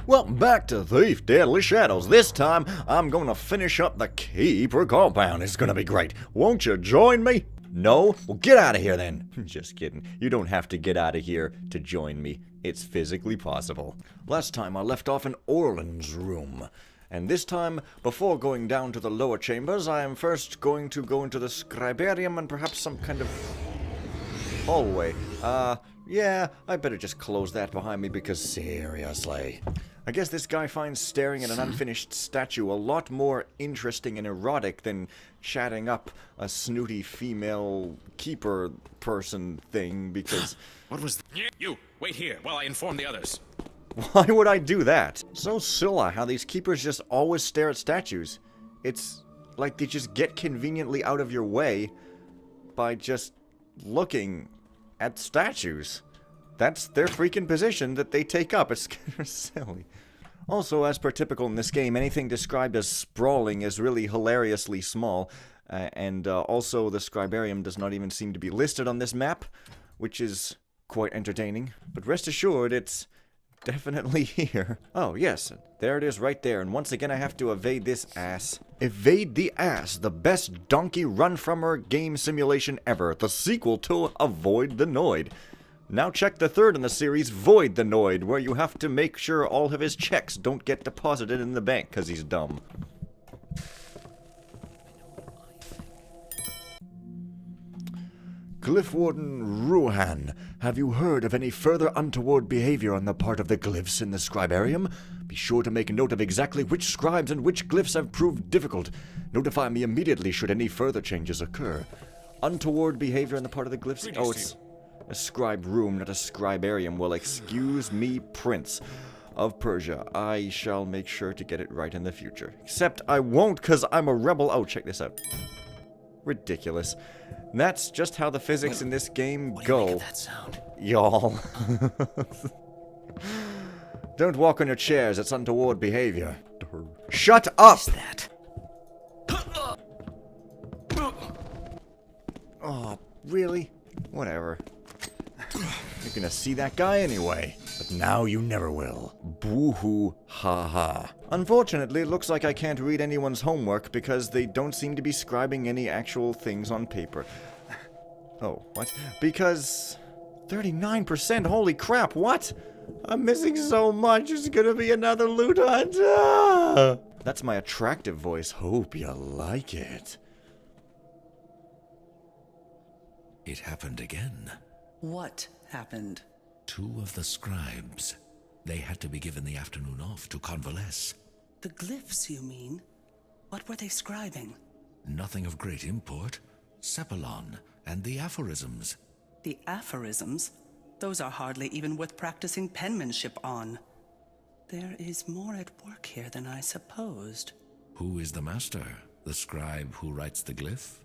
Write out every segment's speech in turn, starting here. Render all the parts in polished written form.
Well, back to Thief Deadly Shadows. This time, I'm gonna finish up the Keeper compound. It's gonna be great. Won't you join me? No? Well, get out of here then. Just kidding. You don't have to get out of here to join me. It's physically possible. Last time I left off in Orland's room. And this time, before going down to the lower chambers, I am first going to go into the Scirberium and perhaps some kind of hallway. Yeah, I better just close that behind me because seriously. I guess this guy finds staring at an unfinished statue a lot more interesting and erotic than chatting up a snooty female keeper person thing because... What was You! Wait here while I inform the others. Why would I do that? So silly how these keepers just always stare at statues. It's like they just get conveniently out of your way by just looking at statues. That's their freaking position that they take up. It's kind of silly. Also, as per typical in this game, anything described as sprawling is really hilariously small. Also, the Scirberium does not even seem to be listed on this map, which is quite entertaining. But rest assured, it's definitely here. Oh, yes, there it is right there. And once again, I have to evade this ass. Evade the Ass, the best donkey run-from-her game simulation ever. The sequel to Avoid the Noid. Now check the third in the series, Void the Noid, where you have to make sure all of his checks don't get deposited in the bank because he's dumb. Glyph Warden Ruhan, have you heard of any further untoward behavior on the part of the glyphs in the Scirberium? Be sure to make note of exactly which scribes and which glyphs have proved difficult. Notify me immediately should any further changes occur. Untoward behavior on the part of the glyphs? Oh, it's a scribe room, not a Scirberium. Well, excuse me, Prince of Persia. I shall make sure to get it right in the future. Except I won't, because I'm a rebel. Oh, check this out. Ridiculous. That's just how the physics in this game go. What do you make of that sound? Y'all. Don't walk on your chairs, it's untoward behavior. Shut up! What is that? Oh, really? Whatever. You're gonna see that guy anyway. But now you never will. Boo-hoo, ha-ha. Unfortunately, it looks like I can't read anyone's homework because they don't seem to be scribing any actual things on paper. Oh, what? Because 39%, holy crap, what? I'm missing so much, it's gonna be another loot hunt. Ah! That's my attractive voice, hope you like it. It happened again. What happened? 2 of the scribes. They had to be given the afternoon off to convalesce. The glyphs, you mean? What were they scribing? Nothing of great import. Cephalon and the aphorisms. The aphorisms? Those are hardly even worth practicing penmanship on. There is more at work here than I supposed. Who is the master? The scribe who writes the glyph?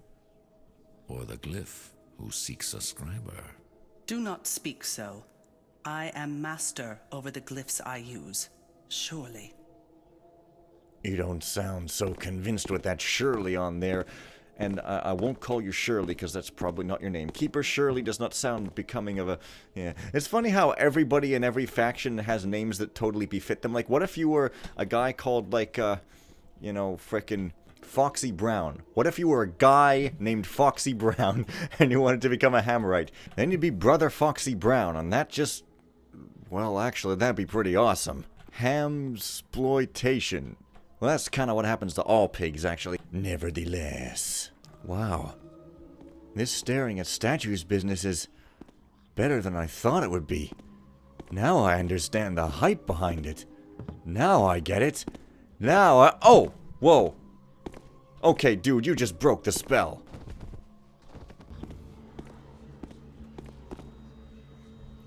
Or the glyph who seeks a scriber? Do not speak so. I am master over the glyphs I use. Surely. You don't sound so convinced with that Shirley on there. And I won't call you Shirley because that's probably not your name. Keeper Shirley does not sound becoming of a... Yeah. It's funny how everybody in every faction has names that totally befit them. Like, what if you were a guy called, like, you know, frickin' Foxy Brown? What if you were a guy named Foxy Brown and you wanted to become a Hammerite? Then you'd be Brother Foxy Brown, and that just... Well, actually, that'd be pretty awesome. Hamsploitation. Well, that's kind of what happens to all pigs, actually. Nevertheless. Wow. This staring at statues business is better than I thought it would be. Now I understand the hype behind it. Now I get it. Now I... Oh! Whoa. Okay, dude, you just broke the spell.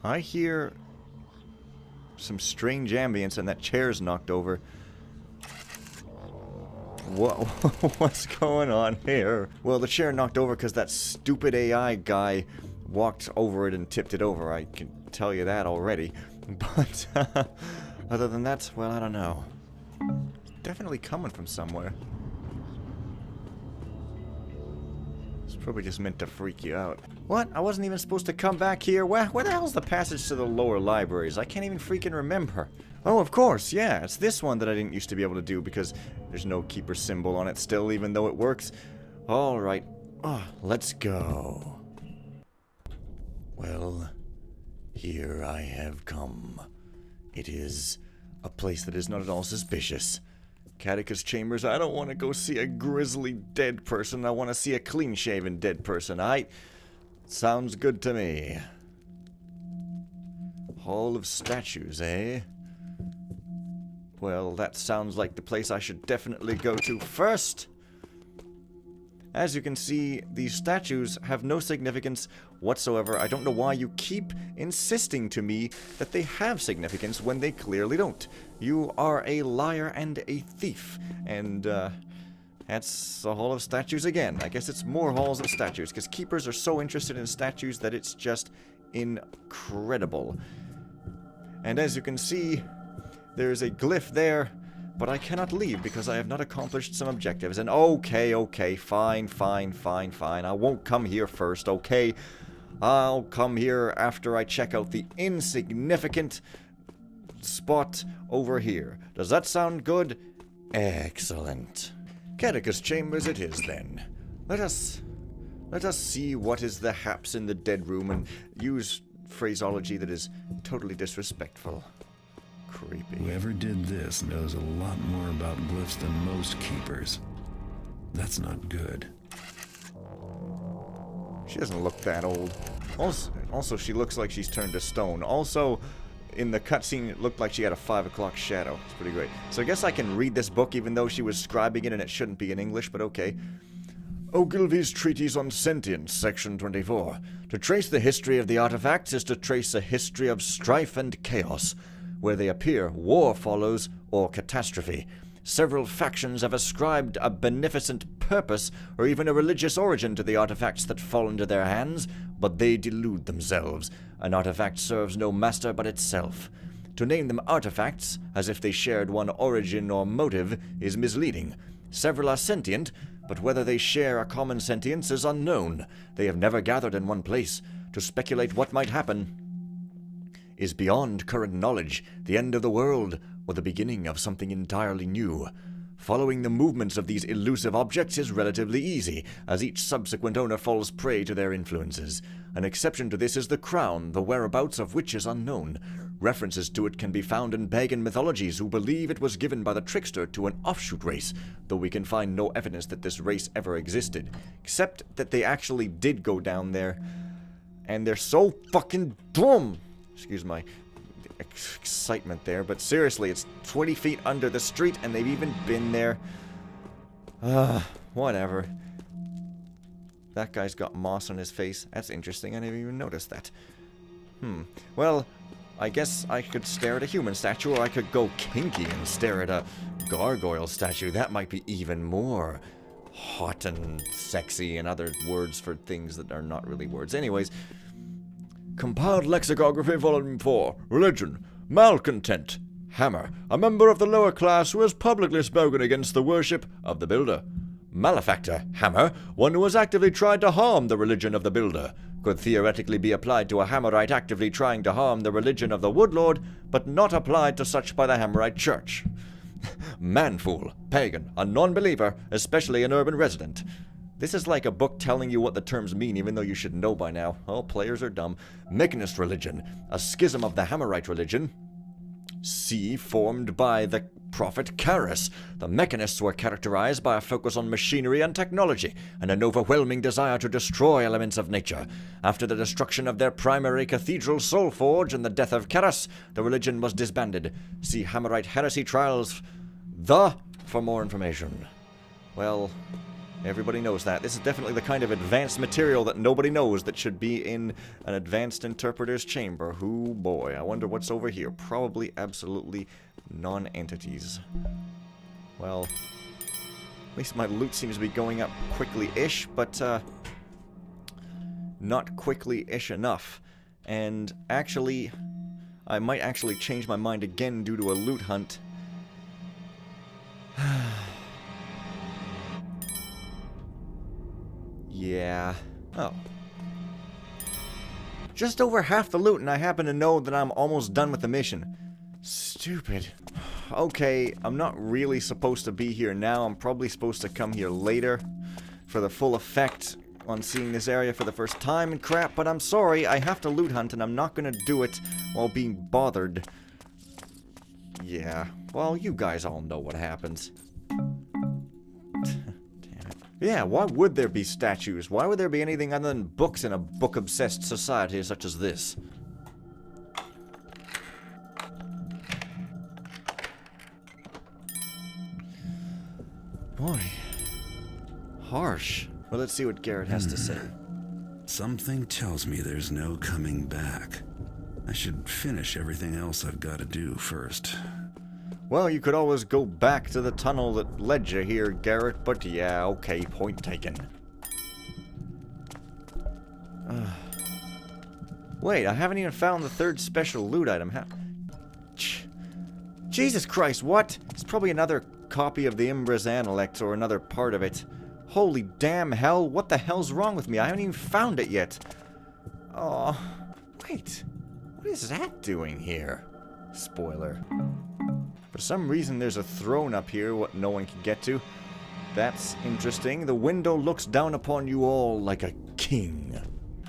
I hear some strange ambience and that chair's knocked over. What's going on here? Well, the chair knocked over because that stupid AI guy walked over it and tipped it over. I can tell you that already. But, other than that, well, I don't know. It's definitely coming from somewhere. It's probably just meant to freak you out. What? I wasn't even supposed to come back here? Where the hell's the passage to the lower libraries? I can't even freaking remember. Oh, of course, yeah. It's this one that I didn't used to be able to do because there's no keeper symbol on it still, even though it works. Alright. Oh, let's go. Well, here I have come. It is a place that is not at all suspicious. Catechus Chambers, I don't want to go see a grisly dead person. I want to see a clean-shaven dead person. Sounds good to me. Hall of Statues, eh? Well, that sounds like the place I should definitely go to first. As you can see, these statues have no significance whatsoever. I don't know why you keep insisting to me that they have significance when they clearly don't. You are a liar and a thief. And, that's a Hall of Statues again. I guess it's more Halls of Statues, because keepers are so interested in statues that it's just incredible. And as you can see, there's a glyph there, but I cannot leave because I have not accomplished some objectives. And okay, fine. I won't come here first, okay? I'll come here after I check out the insignificant spot over here. Does that sound good? Excellent. Catechus Chambers it is then. Let us see what is the haps in the dead room and use phraseology that is totally disrespectful. Creepy. Whoever did this knows a lot more about glyphs than most keepers. That's not good. She doesn't look that old. Also, she looks like she's turned to stone. Also, in the cutscene, it looked like she had a 5 o'clock shadow. It's pretty great. So I guess I can read this book even though she was scribing it and it shouldn't be in English, but okay. Ogilvy's Treatise on Sentience, Section 24. To trace the history of the artifacts is to trace a history of strife and chaos. Where they appear, war follows, or catastrophe. Several factions have ascribed a beneficent purpose or even a religious origin to the artifacts that fall into their hands, but they delude themselves. An artifact serves no master but itself. To name them artifacts, as if they shared one origin or motive, is misleading. Several are sentient, but whether they share a common sentience is unknown. They have never gathered in one place. To speculate what might happen is beyond current knowledge, the end of the world, or the beginning of something entirely new. Following the movements of these elusive objects is relatively easy, as each subsequent owner falls prey to their influences. An exception to this is the crown, the whereabouts of which is unknown. References to it can be found in pagan mythologies who believe it was given by the trickster to an offshoot race, though we can find no evidence that this race ever existed, except that they actually did go down there, and they're so fucking dumb! Excuse my excitement there, but seriously, it's 20 feet under the street, and they've even been there. Whatever. That guy's got moss on his face. That's interesting. I never even noticed that. Well, I guess I could stare at a human statue, or I could go kinky and stare at a gargoyle statue. That might be even more hot and sexy, and other words for things that are not really words. Anyways, compiled lexicography, volume 4. Religion. Malcontent. Hammer. A member of the lower class who has publicly spoken against the worship of the builder. Malefactor. Hammer. One who has actively tried to harm the religion of the builder. Could theoretically be applied to a Hammerite actively trying to harm the religion of the Woodlord, but not applied to such by the Hammerite Church. Manfool. Pagan. A non-believer, especially an urban resident. This is like a book telling you what the terms mean, even though you should know by now. All players are dumb. Mechanist religion. A schism of the Hammerite religion. C. Formed by the prophet Carus. The mechanists were characterized by a focus on machinery and technology, and an overwhelming desire to destroy elements of nature. After the destruction of their primary cathedral Soulforge and the death of Carus, the religion was disbanded. See Hammerite Heresy Trials for more information. Well, everybody knows that. This is definitely the kind of advanced material that nobody knows that should be in an advanced interpreter's chamber. Hoo boy, I wonder what's over here. Probably absolutely non-entities. Well, at least my loot seems to be going up quickly-ish, but not quickly-ish enough. And actually, I might actually change my mind again due to a loot hunt. Yeah. Oh. Just over half the loot, and I happen to know that I'm almost done with the mission. Stupid. Okay, I'm not really supposed to be here now. I'm probably supposed to come here later for the full effect on seeing this area for the first time and crap, but I'm sorry, I have to loot hunt and I'm not gonna do it while being bothered. Yeah, well, you guys all know what happens. Damn it. Yeah, why would there be statues? Why would there be anything other than books in a book-obsessed society such as this? Boy. Harsh. Well, let's see what Garrett has to say. Something tells me there's no coming back. I should finish everything else I've got to do first. Well, you could always go back to the tunnel that led you here, Garrett, but yeah, okay, point taken. Wait, I haven't even found the third special loot item. Jesus Christ, what? It's probably another copy of the Imbris Analect or another part of it. Holy damn hell, what the hell's wrong with me? I haven't even found it yet. Oh, wait. What is that doing here? Spoiler. For some reason there's a throne up here what no one can get to. That's interesting. The window looks down upon you all like a king.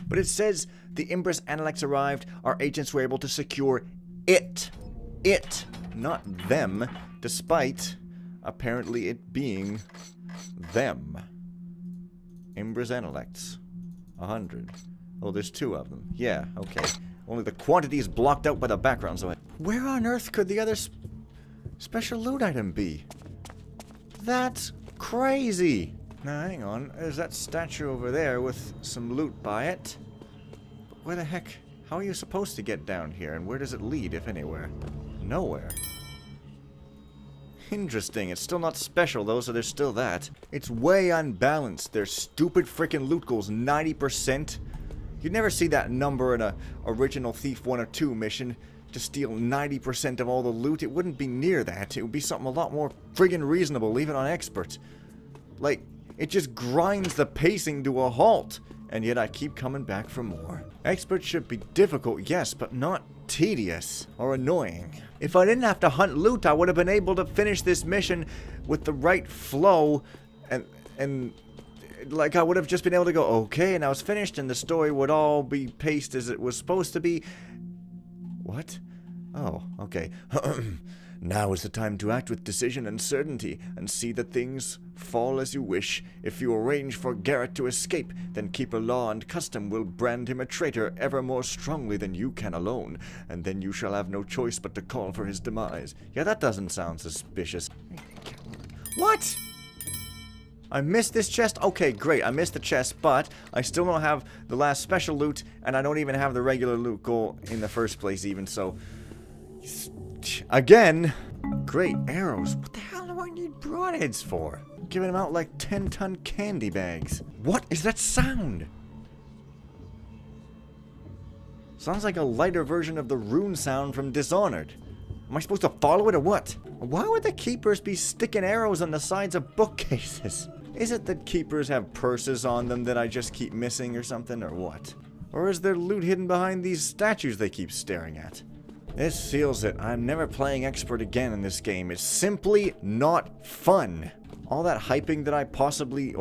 But it says the Imbris Analects arrived. Our agents were able to secure it. It, not them, despite apparently it being them. Imbris Analects. 100. Oh, there's 2 of them. Yeah, okay. Only the quantity is blocked out by the background, so where on earth could the other special loot item be? That's crazy! Now, hang on. There's that statue over there with some loot by it. But where the heck? How are you supposed to get down here, and where does it lead, if anywhere? Nowhere. Interesting. It's still not special, though, so there's still that. It's way unbalanced. Their stupid freaking loot goals 90%. You'd never see that number in a original Thief 1 or 2 mission. To steal 90% of all the loot. It wouldn't be near that. It would be something a lot more friggin' reasonable, leave it on expert. Like, it just grinds the pacing to a halt. And yet I keep coming back for more. Expert should be difficult, yes, but not tedious or annoying. If I didn't have to hunt loot, I would have been able to finish this mission with the right flow and like I would have just been able to go, okay, and I was finished and the story would all be paced as it was supposed to be. What? Oh, okay. Now is the time to act with decision and certainty, and see that things fall as you wish. If you arrange for Garrett to escape, then Keeper Law and Custom will brand him a traitor ever more strongly than you can alone, and then you shall have no choice but to call for his demise. Yeah, that doesn't sound suspicious. What? I missed this chest? Okay, great, I missed the chest, but I still don't have the last special loot, and I don't even have the regular loot goal in the first place even, so... Again! Great arrows. What the hell do I need broadheads for? Giving them out like 10-ton candy bags. What is that sound? Sounds like a lighter version of the rune sound from Dishonored. Am I supposed to follow it or what? Why would the keepers be sticking arrows on the sides of bookcases? Is it that keepers have purses on them that I just keep missing or something, or what? Or is there loot hidden behind these statues they keep staring at? This seals it. I'm never playing expert again in this game. It's simply not fun. All that hyping that I possibly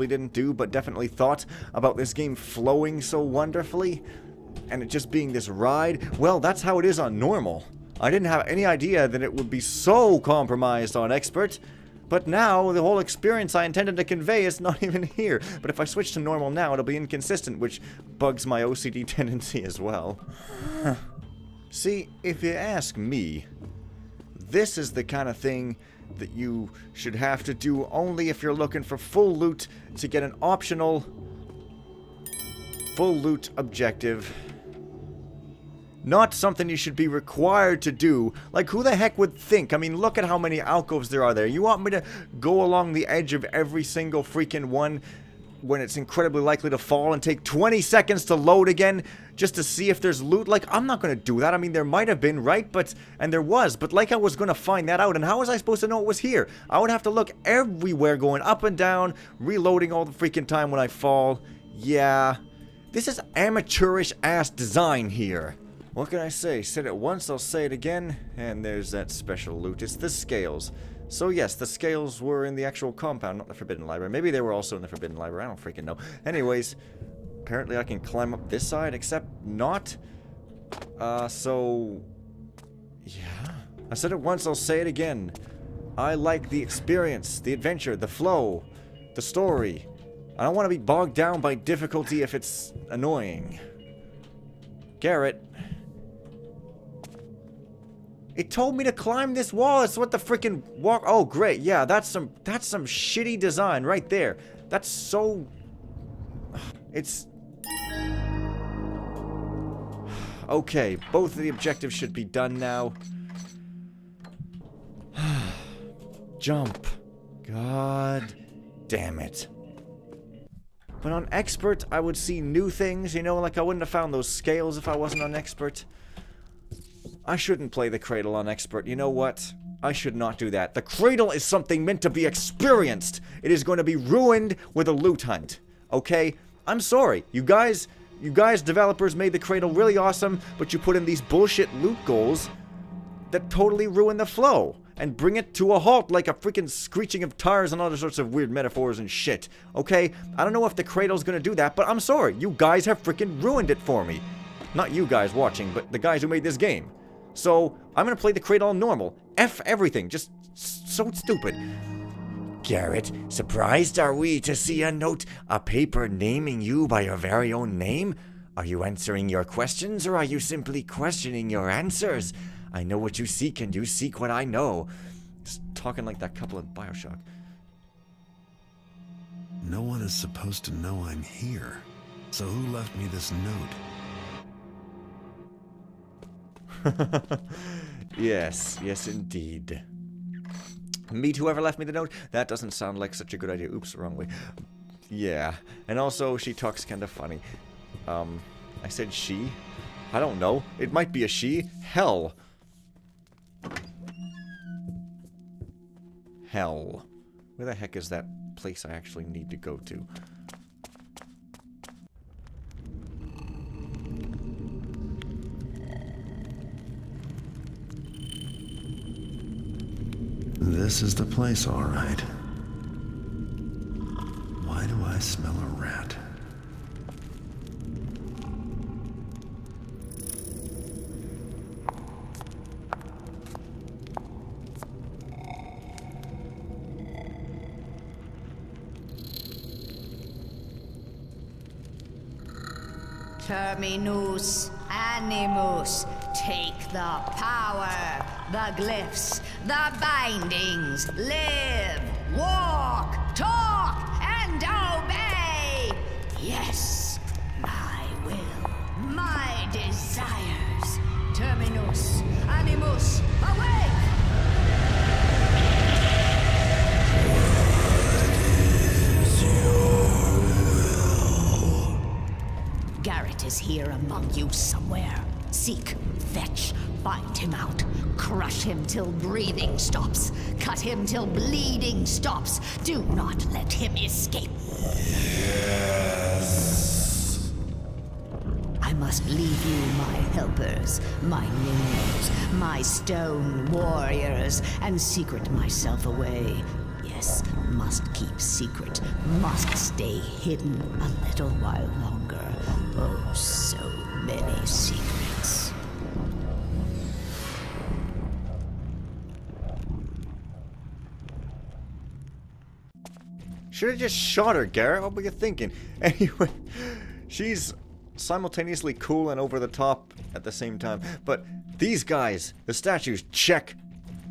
didn't do, but definitely thought about this game flowing so wonderfully, and it just being this ride, well, that's how it is on normal. I didn't have any idea that it would be so compromised on expert, but now the whole experience I intended to convey is not even here. But if I switch to normal now, it'll be inconsistent, which bugs my OCD tendency as well. See, if you ask me, this is the kind of thing that you should have to do only if you're looking for full loot to get an optional full loot objective. Not something you should be required to do. Like, who the heck would think? I mean, look at how many alcoves there are there. You want me to go along the edge of every single freaking one when it's incredibly likely to fall and take 20 seconds to load again just to see if there's loot? Like, I'm not going to do that. I mean, there might have been, right? And there was. But like I was going to find that out. And how was I supposed to know it was here? I would have to look everywhere, going up and down, reloading all the freaking time when I fall. Yeah. This is amateurish ass design here. What can I say? Said it once, I'll say it again. And there's that special loot. It's the scales. So yes, the scales were in the actual compound, not the Forbidden Library. Maybe they were also in the Forbidden Library. I don't freaking know. Anyways, apparently I can climb up this side, except not. So... yeah. I said it once, I'll say it again. I like the experience, the adventure, the flow, the story. I don't want to be bogged down by difficulty if it's annoying. Garrett. It told me to climb this wall. It's what the freaking walk. Oh, great. Yeah, that's some shitty design right there. That's so... it's... okay, both of the objectives should be done now. Jump. God damn it. But on expert, I would see new things, you know, like I wouldn't have found those scales if I wasn't on expert. I shouldn't play the cradle on expert. You know what? I should not do that. The cradle is something meant to be experienced. It is going to be ruined with a loot hunt. Okay? I'm sorry. You guys developers made the cradle really awesome, but you put in these bullshit loot goals that totally ruin the flow and bring it to a halt like a freaking screeching of tires and other sorts of weird metaphors and shit. Okay? I don't know if the cradle's going to do that, but I'm sorry. You guys have freaking ruined it for me. Not you guys watching, but the guys who made this game. So, I'm gonna play the cradle on normal. F everything. Just so stupid. Garrett, surprised are we to see a paper naming you by your very own name? Are you answering your questions, or are you simply questioning your answers? I know what you seek, and you seek what I know. Just talking like that couple in BioShock. No one is supposed to know I'm here. So who left me this note? Yes, indeed. Meet whoever left me the note? That doesn't sound like such a good idea. Oops, wrong way. Yeah, and also she talks kind of funny. I said she? I don't know. It might be a she. Hell. Hell. Where the heck is that place I actually need to go to? This is the place, all right. Why do I smell a rat? Terminus animus, take the power, the glyphs, the bindings, live, walk, talk, and obey. Yes, my will, my desires. Terminus animus, awake! Garrett is here among you somewhere. Seek, fetch, find him out. Crush him till breathing stops. Cut him till bleeding stops. Do not let him escape. Yes. I must leave you my helpers, my minions, my stone warriors, and secret myself away. Yes, must keep secret, must stay hidden a little while longer. Oh, so many secrets. Should have just shot her, Garrett. What were you thinking? Anyway, she's simultaneously cool and over the top at the same time. But these guys, the statues, check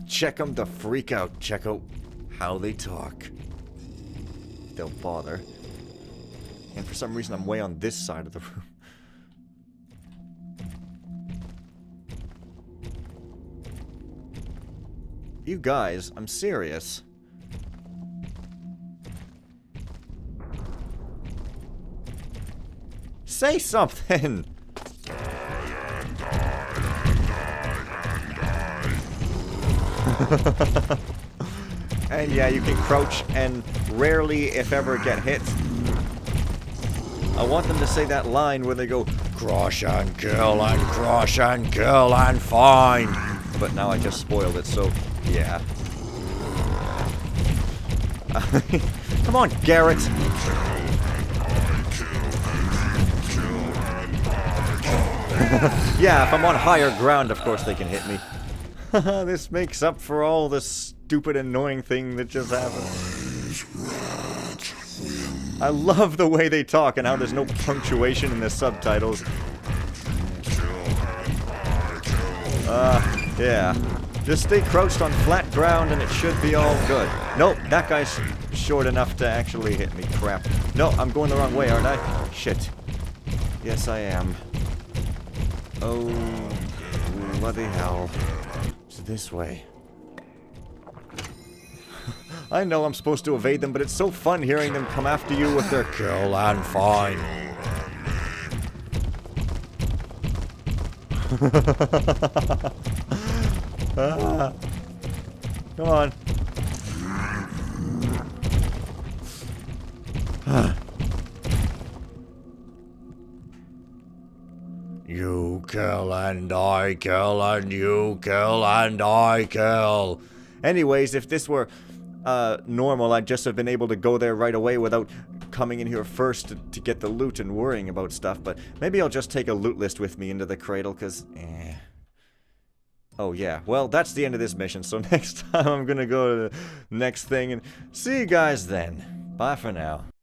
them to freak out. Check out how they talk. They'll bother. And for some reason I'm way on this side of the room. You guys, I'm serious. Say something! And yeah, you can crouch and rarely, if ever, get hit. I want them to say that line where they go, crush and kill and crush and kill and find. But now I just spoiled it, so yeah. Come on, Garrett. Yeah, if I'm on higher ground, of course they can hit me. This makes up for all the stupid, annoying thing that just happened. I love the way they talk and how there's no punctuation in the subtitles. Yeah. Just stay crouched on flat ground and it should be all good. Nope, that guy's short enough to actually hit me. Crap. No, I'm going the wrong way, aren't I? Shit. Yes, I am. Oh, bloody hell. It's this way. I know I'm supposed to evade them, but it's so fun hearing them come after you with their kill and find. Come on. You kill and I kill and you kill and I kill. Anyways, if this were normal, I'd just have been able to go there right away without coming in here first to get the loot and worrying about stuff, but maybe I'll just take a loot list with me into the cradle, because oh yeah, well, that's the end of this mission, so next time I'm gonna go to the next thing, and see you guys then. Bye for now.